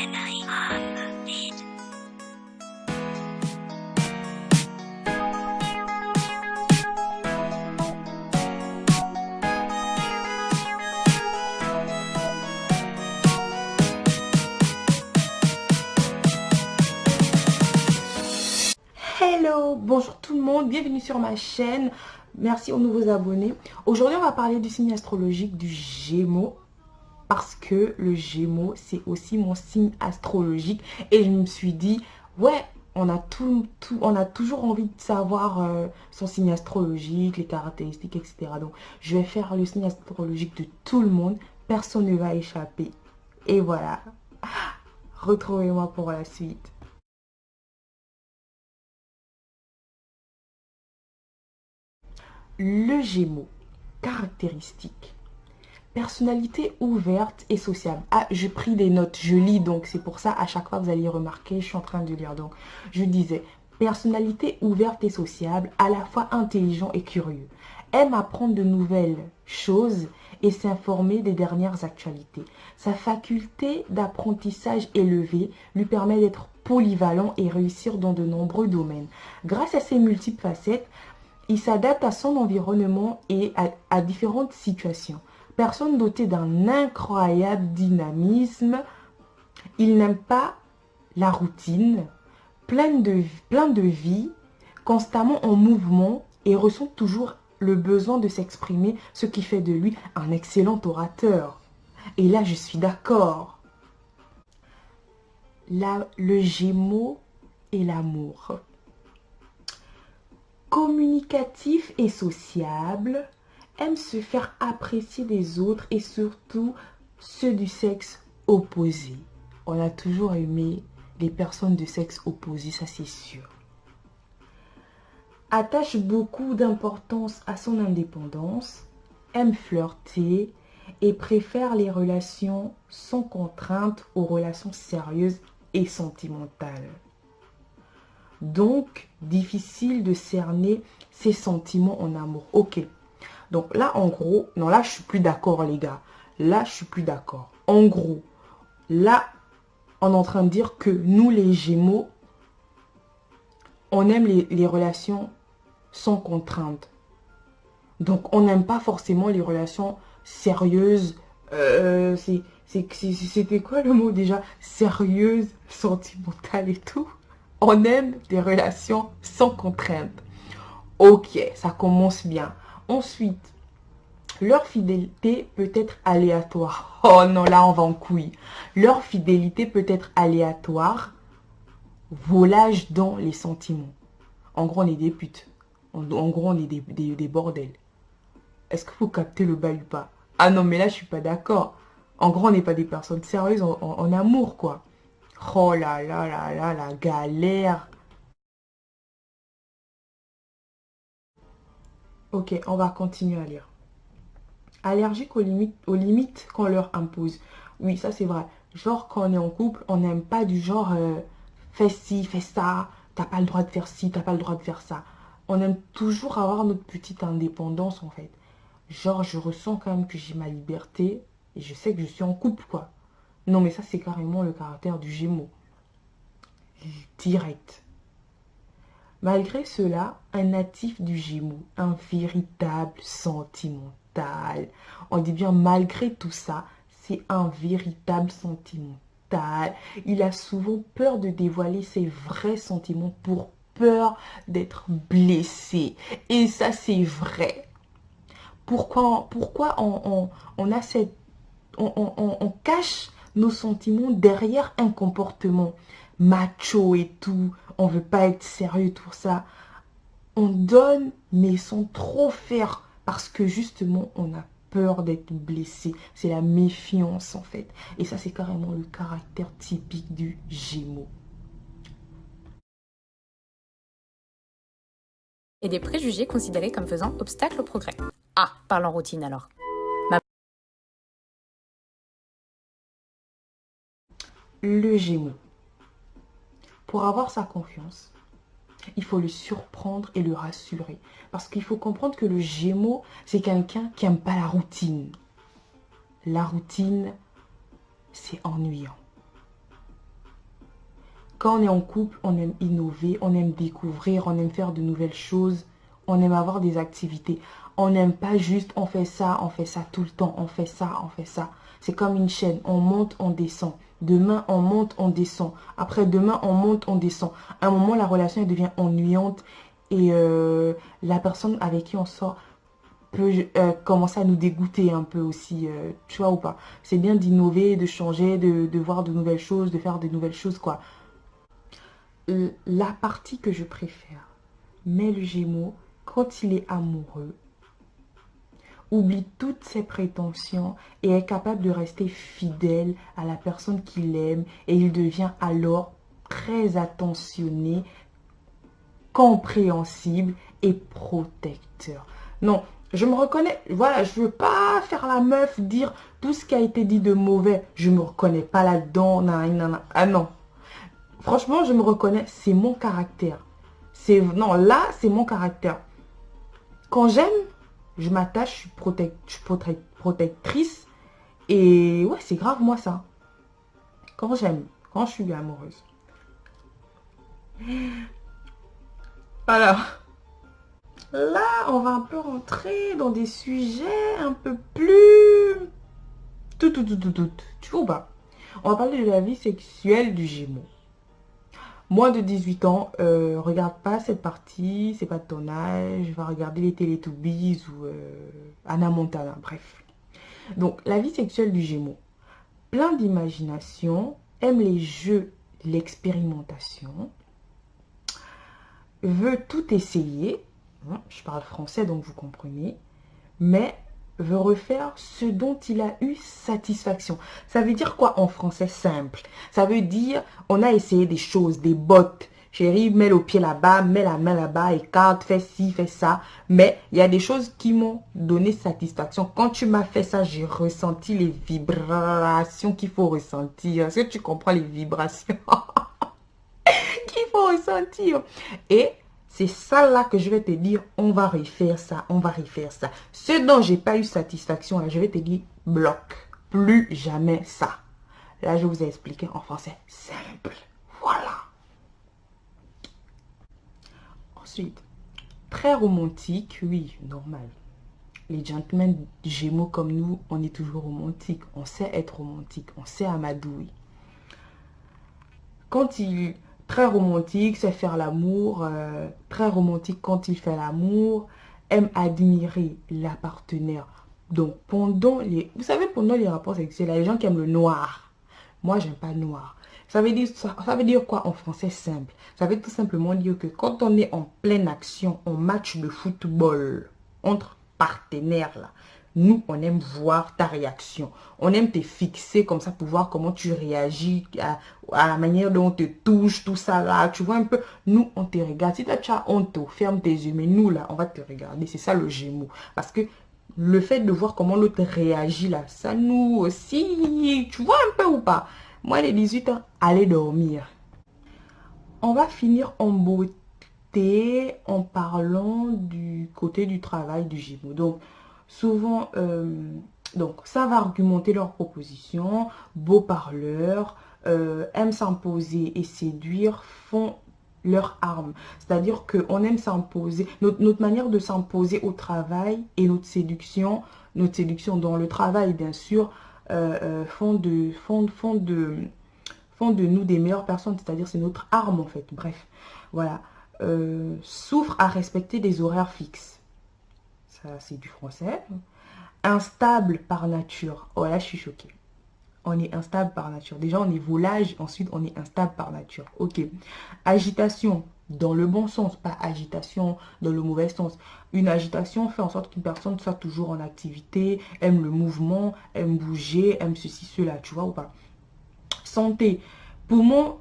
Memory on the beat. Hello, bonjour tout le monde, bienvenue sur ma chaîne, merci aux nouveaux abonnés. Aujourd'hui on va parler du signe astrologique du Gémeaux, parce que le Gémeaux c'est aussi mon signe astrologique et je me suis dit, ouais, on a toujours envie de savoir son signe astrologique, les caractéristiques, etc. Donc je vais faire le signe astrologique de tout le monde, personne ne va échapper. Et voilà, retrouvez-moi pour la suite. Le Gémeaux, caractéristiques. Personnalité ouverte et sociable. Ah, je pris des notes, je lis, donc c'est pour ça, à chaque fois, vous allez remarquer, je suis en train de lire. Donc, je disais, personnalité ouverte et sociable, à la fois intelligent et curieux. Aime apprendre de nouvelles choses et s'informer des dernières actualités. Sa faculté d'apprentissage élevée lui permet d'être polyvalent et réussir dans de nombreux domaines. Grâce à ses multiples facettes, il s'adapte à son environnement et à différentes situations. Personne dotée d'un incroyable dynamisme, il n'aime pas la routine, plein de vie, constamment en mouvement et ressent toujours le besoin de s'exprimer, ce qui fait de lui un excellent orateur. Et là, je suis d'accord. Le Gémeaux et l'amour. Communicatif et sociable, aime se faire apprécier des autres et surtout ceux du sexe opposé. On a toujours aimé les personnes de sexe opposé, ça c'est sûr. Attache beaucoup d'importance à son indépendance, aime flirter et préfère les relations sans contrainte aux relations sérieuses et sentimentales. Donc, difficile de cerner ses sentiments en amour. Ok. Donc là, en gros, non, là, je suis plus d'accord, les gars. Là, je suis plus d'accord. En gros, là, on est en train de dire que nous, les Gémeaux, on aime les relations sans contrainte. Donc, on n'aime pas forcément les relations sérieuses. C'était quoi le mot déjà? Sérieuses, sentimentales et tout. On aime des relations sans contrainte. Ok, ça commence bien. Ensuite, leur fidélité peut être aléatoire. Oh non, là on va en couille. Leur fidélité peut être aléatoire. Volage dans les sentiments. En gros, on est des putes. En gros, on est des bordels. Est-ce que vous captez le bail ou pas? Ah non, mais là, je suis pas d'accord. En gros, on n'est pas des personnes sérieuses en amour, quoi. Oh là là là là, la galère. Ok, on va continuer à lire. Allergique aux limites qu'on leur impose. Oui, ça c'est vrai. Genre, quand on est en couple, on n'aime pas du genre fais ci, fais ça, t'as pas le droit de faire ci, t'as pas le droit de faire ça. On aime toujours avoir notre petite indépendance en fait. Genre, je ressens quand même que j'ai ma liberté et je sais que je suis en couple quoi. Non, mais ça c'est carrément le caractère du Gémeaux. Direct. Malgré cela, un natif du Gémeaux, un véritable sentimental. On dit bien malgré tout ça, c'est un véritable sentimental. Il a souvent peur de dévoiler ses vrais sentiments pour peur d'être blessé. Et ça, c'est vrai. Pourquoi on a cette on cache nos sentiments derrière un comportement macho et tout. On veut pas être sérieux, tout ça. On donne, mais sans trop faire. Parce que justement, on a peur d'être blessé. C'est la méfiance, en fait. Et ça, c'est carrément le caractère typique du Gémeaux. Et des préjugés considérés comme faisant obstacle au progrès. Ah, parlons routine alors. Le Gémeaux. Pour avoir sa confiance, il faut le surprendre et le rassurer. Parce qu'il faut comprendre que le Gémeaux, c'est quelqu'un qui n'aime pas la routine. La routine, c'est ennuyant. Quand on est en couple, on aime innover, on aime découvrir, on aime faire de nouvelles choses, on aime avoir des activités. On n'aime pas juste on fait ça tout le temps, on fait ça, on fait ça. C'est comme une chaîne, on monte, on descend. Demain, on monte, on descend. Après demain, on monte, on descend. À un moment, la relation elle devient ennuyante et la personne avec qui on sort peut commencer à nous dégoûter un peu aussi, tu vois ou pas. C'est bien d'innover, de changer, de voir de nouvelles choses, de faire de nouvelles choses, quoi. La partie que je préfère, mais le Gémeaux, quand il est amoureux, oublie toutes ses prétentions et est capable de rester fidèle à la personne qu'il aime et il devient alors très attentionné, compréhensible et protecteur. Non, je me reconnais, voilà, je veux pas faire la meuf, dire tout ce qui a été dit de mauvais, je me reconnais pas là-dedans, ah non. Franchement, je me reconnais, c'est mon caractère. Non, là, c'est mon caractère. Quand j'aime, je m'attache, je suis protectrice. Et ouais, c'est grave moi ça. Quand j'aime, quand je suis amoureuse. Voilà. Là, on va un peu rentrer dans des sujets un peu plus... Tout. Tu vois ou pas? On va parler de la vie sexuelle du Gémeaux. Moins de 18 ans, regarde pas cette partie, c'est pas de ton âge, va regarder les Teletubbies ou Hannah Montana, bref. Donc, la vie sexuelle du Gémeaux. Plein d'imagination, aime les jeux, l'expérimentation, veut tout essayer, je parle français donc vous comprenez, mais veut refaire ce dont il a eu satisfaction. Ça veut dire quoi en français simple? Ça veut dire, on a essayé des choses, des bottes. Chérie, mets le pied là-bas, mets la main là-bas, écarte, fais ci, fais ça. Mais il y a des choses qui m'ont donné satisfaction. Quand tu m'as fait ça, j'ai ressenti les vibrations qu'il faut ressentir. Est-ce que tu comprends les vibrations qu'il faut ressentir? Et c'est ça là que je vais te dire, on va refaire ça, on va refaire ça. Ce dont j'ai pas eu satisfaction, là, je vais te dire, bloc. Plus jamais ça. Là, je vous ai expliqué en français simple. Voilà. Ensuite, très romantique, oui, normal. Les gentlemen Gémeaux comme nous, on est toujours romantique. On sait être romantique, on sait amadouer. Quand il... Très romantique, sait faire l'amour, très romantique quand il fait l'amour, aime admirer la partenaire. Donc, pendant les... Vous savez, pendant les rapports sexuels, il y a les gens qui aiment le noir. Moi, j'aime pas le noir. Ça veut dire quoi en français simple? Ça veut tout simplement dire que quand on est en pleine action, en match de football, entre partenaires, là, nous, on aime voir ta réaction. On aime te fixer comme ça pour voir comment tu réagis à la manière dont on te touche, tout ça là. Tu vois un peu, nous, on te regarde. Si tu as honte, ferme tes yeux. Mais nous, là, on va te regarder. C'est ça le Gémeaux. Parce que le fait de voir comment l'autre réagit là, ça nous aussi, tu vois un peu ou pas? Moi, les 18 ans, allez dormir. On va finir en beauté en parlant du côté du travail du Gémeaux. Donc, souvent, donc ça va argumenter leurs propositions, beaux parleurs, aiment s'imposer et séduire, font leur arme. C'est-à-dire qu'on aime s'imposer, notre manière de s'imposer au travail et notre séduction dans le travail, bien sûr, font de nous des meilleures personnes, c'est-à-dire c'est notre arme en fait. Bref, voilà. Souffre à respecter des horaires fixes. Ça, c'est du français. Instable par nature. Oh là, je suis choquée. On est instable par nature. Déjà, on est volage. Ensuite, on est instable par nature. Ok. Agitation dans le bon sens, pas agitation dans le mauvais sens. Une agitation fait en sorte qu'une personne soit toujours en activité, aime le mouvement, aime bouger, aime ceci, cela. Tu vois ou pas? Santé. Poumon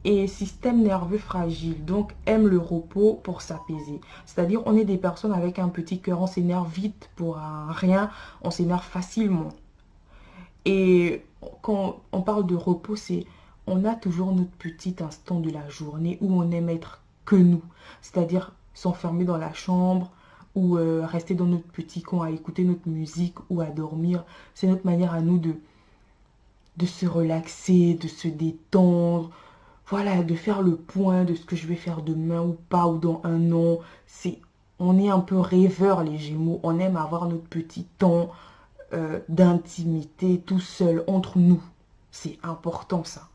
et système nerveux fragile, donc aime le repos pour s'apaiser. C'est-à-dire on est des personnes avec un petit cœur, on s'énerve vite pour un rien, on s'énerve facilement. Et quand on parle de repos, c'est on a toujours notre petit instant de la journée où on aime être que nous. C'est-à-dire s'enfermer dans la chambre ou rester dans notre petit coin à écouter notre musique ou à dormir. C'est notre manière à nous de se relaxer, de se détendre. voilà, de faire le point de ce que je vais faire demain ou pas, ou dans un an. On est un peu rêveurs, les Gémeaux. On aime avoir notre petit temps d'intimité tout seul, entre nous. C'est important, ça.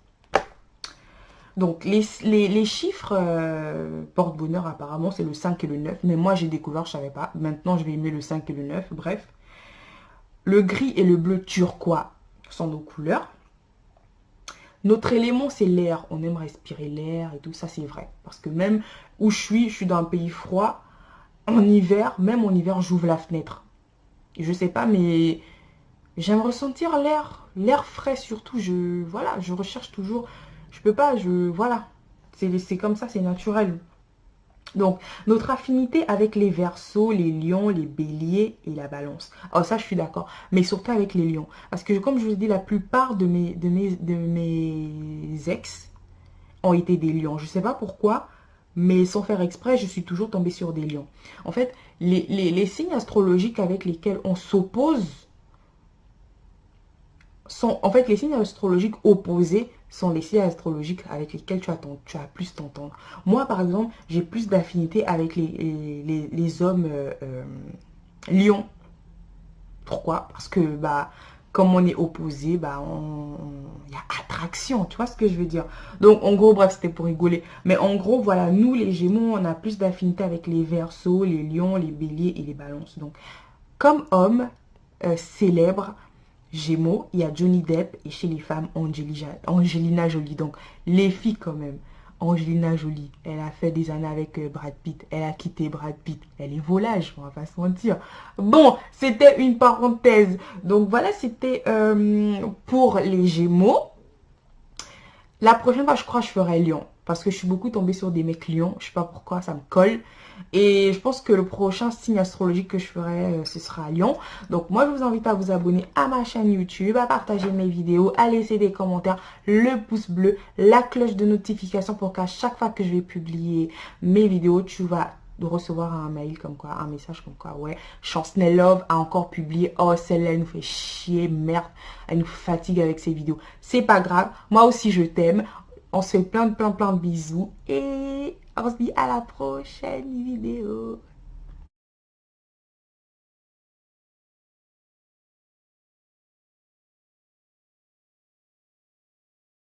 Donc, les chiffres porte-bonheur, apparemment, c'est le 5 et le 9. Mais moi, j'ai découvert, je savais pas. Maintenant, je vais aimer le 5 et le 9. Bref. Le gris et le bleu turquois sont nos couleurs. Notre élément, c'est l'air. On aime respirer l'air et tout. Ça, c'est vrai. Parce que même où je suis dans un pays froid. En hiver, même en hiver, j'ouvre la fenêtre. Et je sais pas, mais j'aime ressentir l'air frais surtout. Voilà, je recherche toujours. Je peux pas, voilà. C'est comme ça, c'est naturel. Donc, notre affinité avec les Verseaux, les Lions, les Béliers et la Balance. Oh, ça, je suis d'accord. Mais surtout avec les Lions. Parce que, comme je vous ai dit, la plupart de mes ex ont été des Lions. Je sais pas pourquoi, mais sans faire exprès, je suis toujours tombée sur des Lions. En fait, les signes astrologiques avec lesquels on s'oppose sont... En fait, les signes astrologiques opposés sont les signes astrologiques avec lesquels tu as plus t'entendre. Moi, par exemple, j'ai plus d'affinité avec les hommes lions. Pourquoi? Parce que, bah, comme on est opposés, bah, il y a attraction, tu vois ce que je veux dire? Donc, en gros, bref, c'était pour rigoler. Mais en gros, voilà, nous, les Gémeaux, on a plus d'affinité avec les Verseaux, les Lions, les Béliers et les Balances. Donc, comme homme célèbre, Gémeaux, il y a Johnny Depp et chez les femmes, Angelina Jolie. Donc, les filles quand même. Angelina Jolie, elle a fait des années avec Brad Pitt. Elle a quitté Brad Pitt. Elle est volage, on va pas se mentir. Bon, c'était une parenthèse. Donc, voilà, c'était pour les Gémeaux. La prochaine fois, je crois que je ferai Lion. Parce que je suis beaucoup tombée sur des mecs lions. Je sais pas pourquoi, ça me colle. Et je pense que le prochain signe astrologique que je ferai, ce sera Lion. Donc moi, je vous invite à vous abonner à ma chaîne YouTube, à partager mes vidéos, à laisser des commentaires, le pouce bleu, la cloche de notification pour qu'à chaque fois que je vais publier mes vidéos, tu vas recevoir un mail comme quoi, un message comme quoi, ouais, Chancenelle Love a encore publié. Oh, celle-là, elle nous fait chier, merde. Elle nous fatigue avec ses vidéos. C'est pas grave. Moi aussi, je t'aime. On se fait plein de bisous et on se dit à la prochaine vidéo.